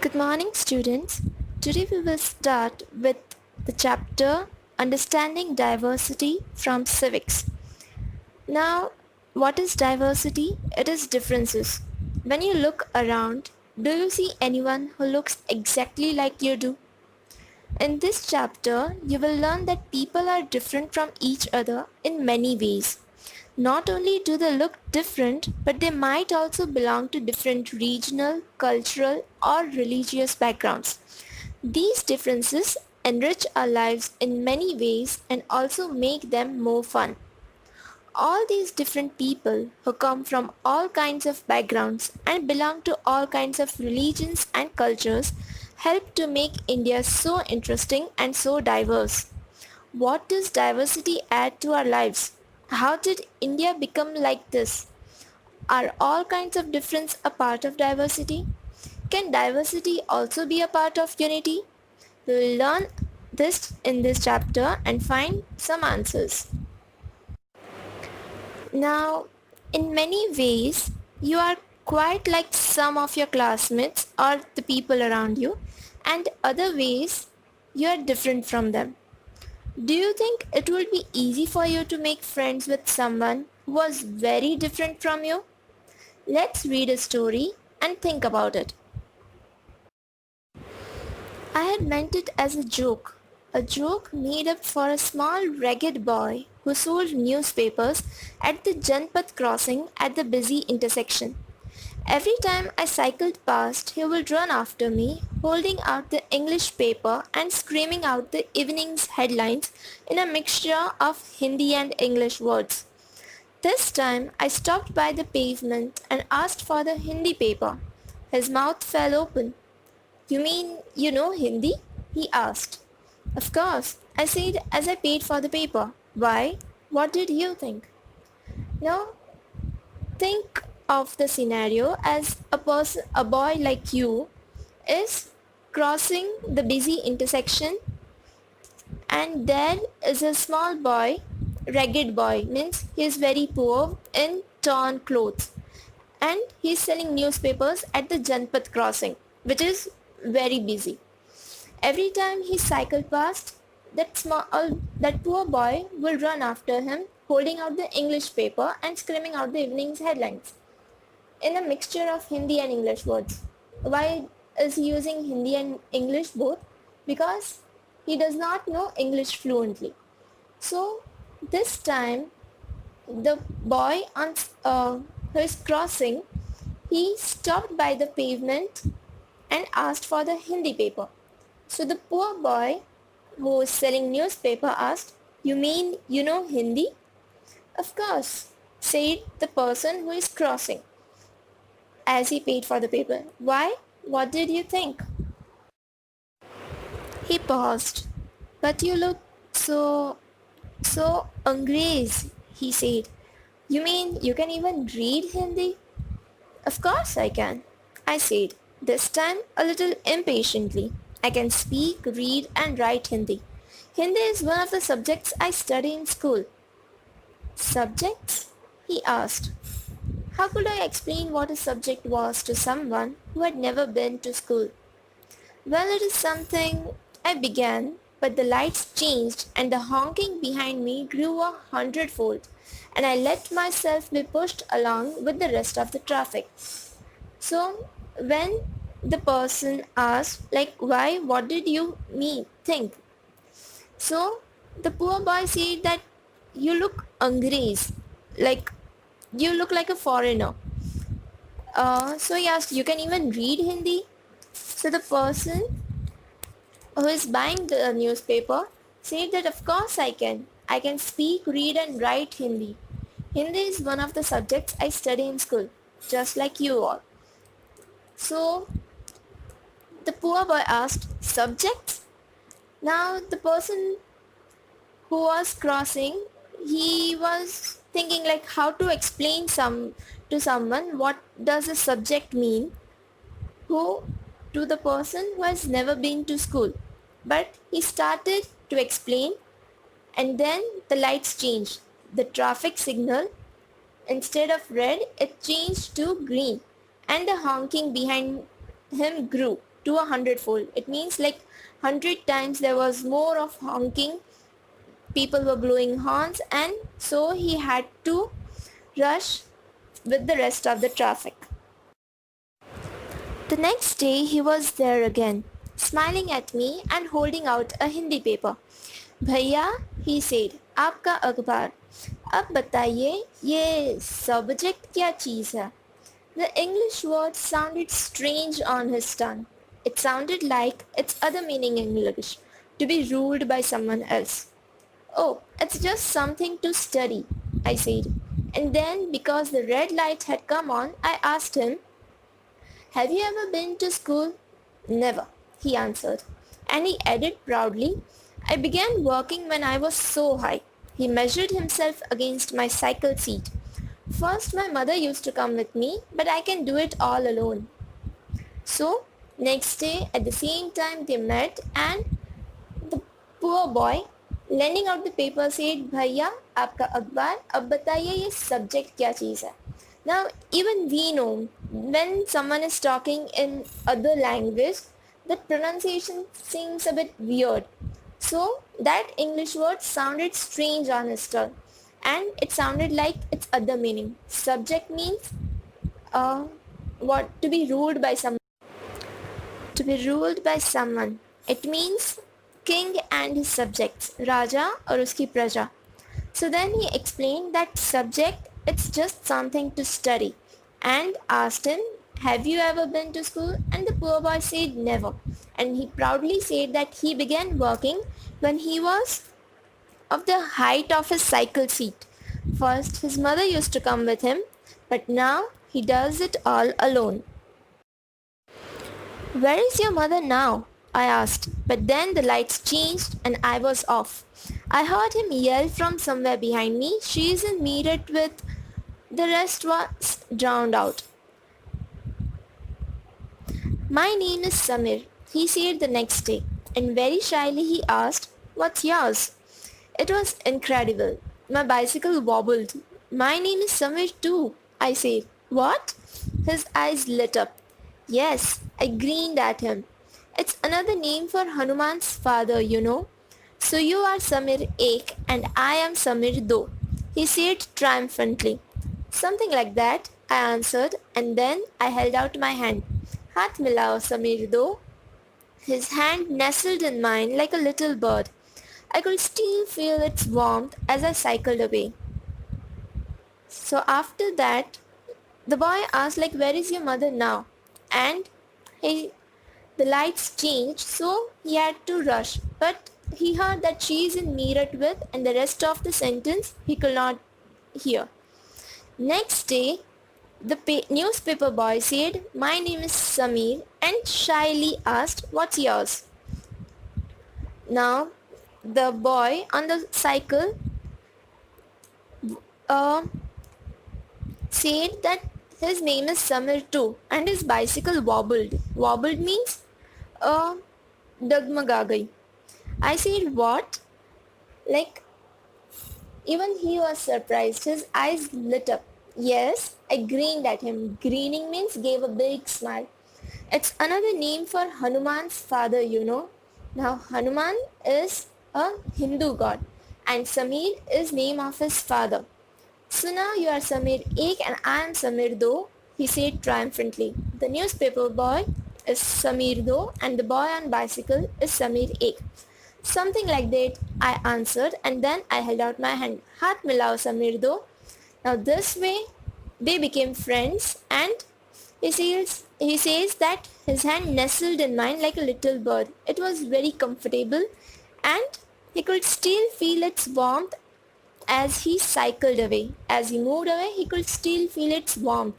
Good morning, students. Today we will start with the chapter Understanding Diversity from Civics. Now, what is diversity? It is differences. When you look around, do you see anyone who looks exactly like you do? In this chapter, you will learn that people are different from each other in many ways. Not only do they look different, but they might also belong to different regional, cultural, or religious backgrounds. These differences enrich our lives in many ways and also make them more fun. All these different people who come from all kinds of backgrounds and belong to all kinds of religions and cultures help to make India so interesting and so diverse. What does diversity add to our lives? How did India become like this? Are all kinds of difference a part of diversity? Can diversity also be a part of unity? We will learn this in this chapter and find some answers. Now, in many ways, you are quite like some of your classmates or the people around you, and other ways, you are different from them. Do you think it will be easy for you to make friends with someone who was very different from you? Let's read a story and think about it. I had meant it as a joke made up for a small ragged boy who sold newspapers at the Janpat crossing at the busy intersection. Every time I cycled past, he would run after me, holding out the English paper and screaming out the evening's headlines in a mixture of Hindi and English words. This time I stopped by the pavement and asked for the Hindi paper. His mouth fell open. You mean you know Hindi? He asked. Of course, I said as I paid for the paper. Why? What did you think? Now, think of the scenario as a boy like you is crossing the busy intersection and there is a small boy, ragged boy, means he is very poor in torn clothes and he is selling newspapers at the Janpat crossing, which is very busy. Every time he cycled past, that poor boy will run after him, holding out the English paper and screaming out the evening's headlines in a mixture of Hindi and English words. Why is he using Hindi and English both? Because he does not know English fluently. So this time, the boy who is crossing, he stopped by the pavement and asked for the Hindi paper. So the poor boy who was selling newspaper asked, You mean you know Hindi? Of course, said the person who is crossing as he paid for the paper. Why? What did you think? He paused. But you look so Angrez, he said. You mean you can even read Hindi? Of course I can, I said, this time a little impatiently. I can speak, read and write Hindi. Hindi is one of the subjects I study in school. Subjects? He asked. How could I explain what a subject was to someone who had never been to school? Well, it is something, I began, but the lights changed and the honking behind me grew 100-fold, and I let myself be pushed along with the rest of the traffic. So, when the person asked, why, what did you think? So, the poor boy said that you look Angrez, like you look like a foreigner. So he asked, you can even read Hindi? So the person who is buying the newspaper said that of course I can. I can speak, read and write Hindi. Hindi is one of the subjects I study in school, just like you all. So the poor boy asked, subjects? Now the person who was crossing, he was thinking like how to explain to someone what does a subject mean to the person who has never been to school. But he started to explain and then the lights changed. The traffic signal, instead of red, it changed to green and the honking behind him grew. to 100-fold. It means like 100 times there was more of honking. People were blowing horns, and so he had to rush with the rest of the traffic. The next day he was there again, smiling at me and holding out a Hindi paper. भैया, he said, आपका अखबार. अब बताइए ये subject क्या चीज़ है? The English word sounded strange on his tongue. It sounded like its other meaning in English, to be ruled by someone else. Oh, it's just something to study, I said. And then, because the red light had come on, I asked him, have you ever been to school? Never, he answered. And he added proudly, I began working when I was so high. He measured himself against my cycle seat. First, my mother used to come with me, but I can do it all alone. So, next day at the same time they met, and the poor boy lending out the paper said, भैया आपका अखबार, अब बताइए ये subject क्या चीज़ है? Now, even we know when someone is talking in other language, the pronunciation seems a bit weird. So that English word sounded strange on his tongue, and it sounded like its other meaning. Subject means what, to be ruled by someone. To be ruled by someone. It means king and his subjects, Raja or uski praja. So then he explained that subject, it's just something to study, and asked him, have you ever been to school? And the poor boy said never. And he proudly said that he began working when he was of the height of his cycle seat. First, his mother used to come with him, but now he does it all alone. Where is your mother now? I asked, but then the lights changed and I was off. I heard him yell from somewhere behind me, she is in Meerut with... The rest was drowned out. My name is Samir, he said the next day, and very shyly he asked, what's yours? It was incredible. My bicycle wobbled. My name is Samir too, I said. What? His eyes lit up. Yes, I grinned at him. It's another name for Hanuman's father, you know. So you are Samir Ek and I am Samir Do, he said triumphantly. Something like that, I answered, and then I held out my hand. Hath milao, Samir Do. His hand nestled in mine like a little bird. I could still feel its warmth as I cycled away. So after that, the boy asked like, where is your mother now? And the lights changed, so he had to rush. But he heard that she is in Meerut with, and the rest of the sentence he could not hear. Next day, the newspaper boy said, my name is Samir, and shyly asked, what's yours? Now, the boy on the cycle said that his name is Samir too, and his bicycle wobbled. Wobbled means dagmaga gayi. I said, what? Like, even he was surprised. His eyes lit up. Yes, I grinned at him. Grinning means gave a big smile. It's another name for Hanuman's father, you know. Now, Hanuman is a Hindu god, and Samir is name of his father. So now you are Samir Ek and I am Samir Do, he said triumphantly. The newspaper boy is Samir Do and the boy on bicycle is Samir Ek. Something like that, I answered, and then I held out my hand. Hath milao, Samir Do. Now this way they became friends, and he says that his hand nestled in mine like a little bird. It was very comfortable and he could still feel its warmth as he cycled away. As he moved away, he could still feel its warmth.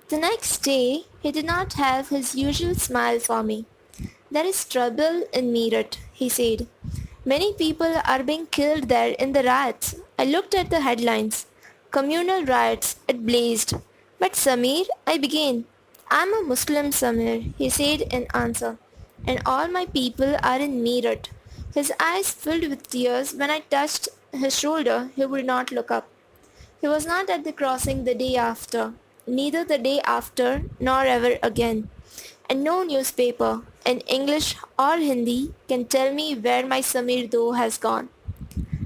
The next day, he did not have his usual smile for me. There is trouble in Meerut, he said. Many people are being killed there in the riots. I looked at the headlines. Communal riots, it blazed. But Samir, I began. I'm a Muslim, Samir, he said in answer. And all my people are in Meerut. His eyes filled with tears. When I touched his shoulder, he would not look up. He was not at the crossing the day after. neither the day after nor ever again. And no newspaper in English or Hindi can tell me where my Samir Do has gone.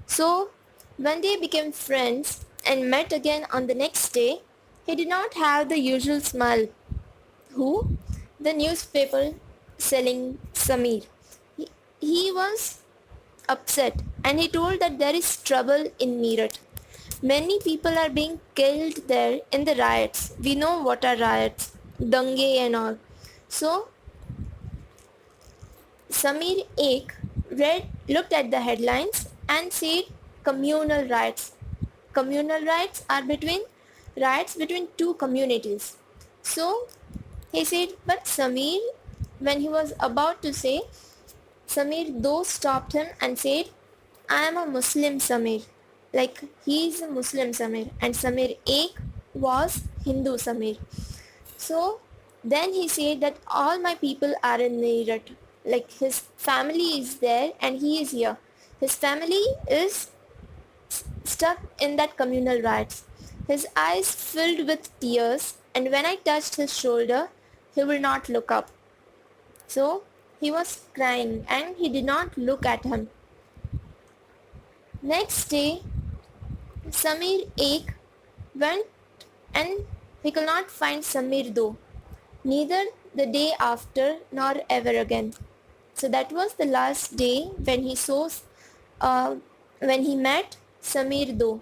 So, when they became friends and met again on the next day, he did not have the usual smile. Who? The newspaper selling Samir. He was upset and he told that there is trouble in Meerut. Many people are being killed there in the riots. We know what are riots, dange and all. So Samir Ek looked at the headlines and said communal riots. Communal riots are riots between two communities. So he said, but Samir, when he was about to say, Samir though stopped him and said, I am a Muslim Samir. Like he is a Muslim Samir and Samir Ek was Hindu Samir. So then he said that all my people are in Meerut. Like his family is there and he is here. His family is stuck in that communal riots. His eyes filled with tears and when I touched his shoulder, he will not look up. So he was crying and he did not look at him. Next day, Samir Ek went and he could not find Samir Do, neither the day after nor ever again. So that was the last day when when he met Samir Do.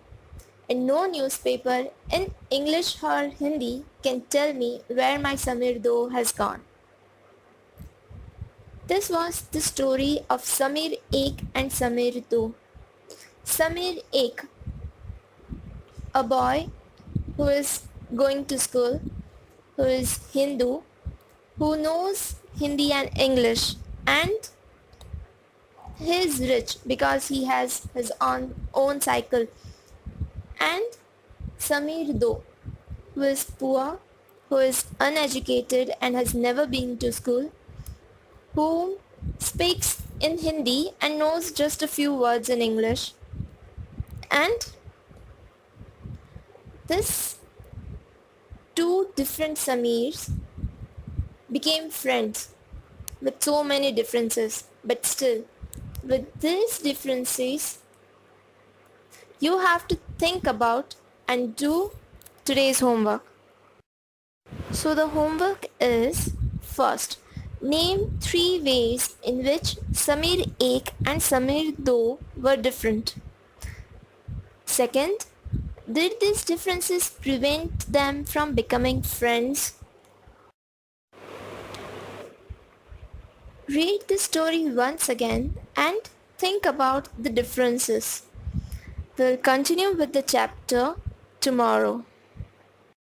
And no newspaper in English or Hindi can tell me where my Samir Do has gone. This was the story of Samir Ek and Samir Do. Samir Ek, a boy who is going to school, who is Hindu, who knows Hindi and English, and he is rich because he has his own cycle. And Samir Do, who is poor, who is uneducated and has never been to school, who speaks in Hindi and knows just a few words in English. And this two different Samirs became friends with so many differences, but still with these differences you have to think about and do today's homework. So the homework is, first, name 3 ways in which Samir Ek and Samir Do were different. Second, did these differences prevent them from becoming friends? Read the story once again and think about the differences. We'll continue with the chapter tomorrow.